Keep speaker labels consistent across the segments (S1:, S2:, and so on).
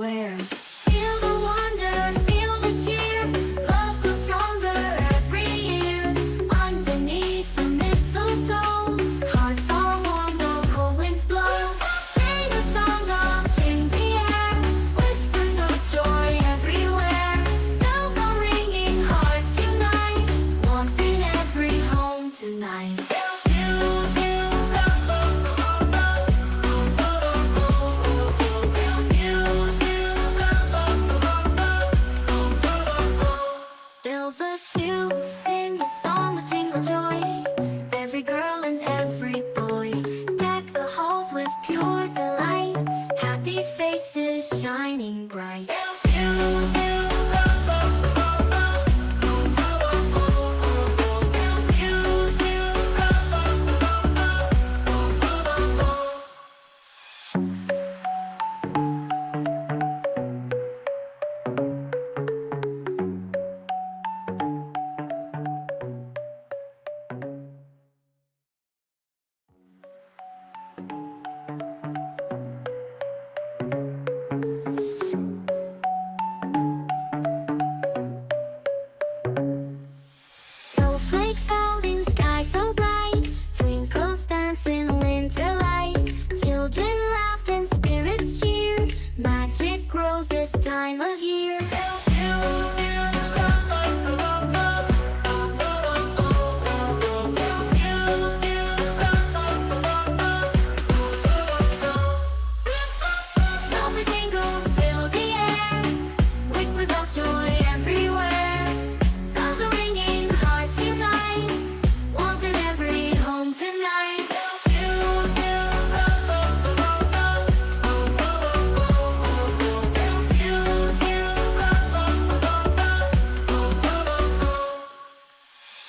S1: everywhere. Feel the wonder, feel the cheer. Love grows stronger every year. Underneath the mistletoe, hearts are warm, the cold winds blow. Sing a song of in the air, whispers of joy everywhere. Bells are ringing, hearts unite, warmth in every home tonight. Sing a song of jingle joy. Every girl and every boy deck the halls with pure delight. Happy faces shining bright. Snowflakes fall in sky so bright, twinkles dance in winter light. Children laugh and spirits cheer, magic grows this time of year. Snowflake jingles fill the air, whispers of joy everywhere. Bells are ringing, hearts unite, warmth in every home tonight.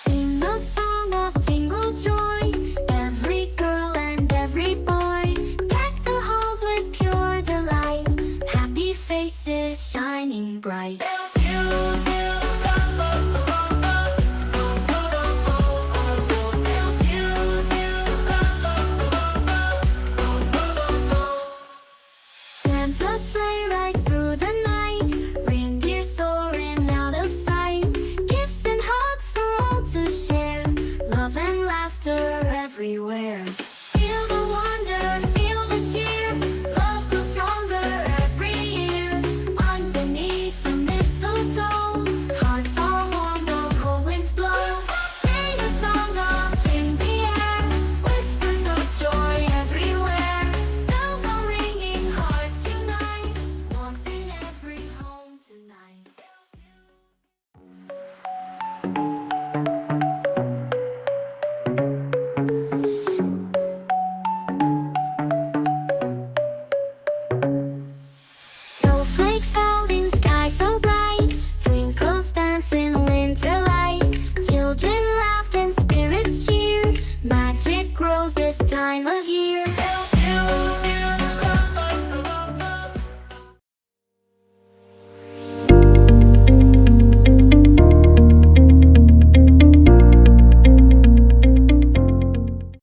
S1: Sing the song of jingle joy, every girl and every boy deck the halls with pure delight. Happy faces shining bright.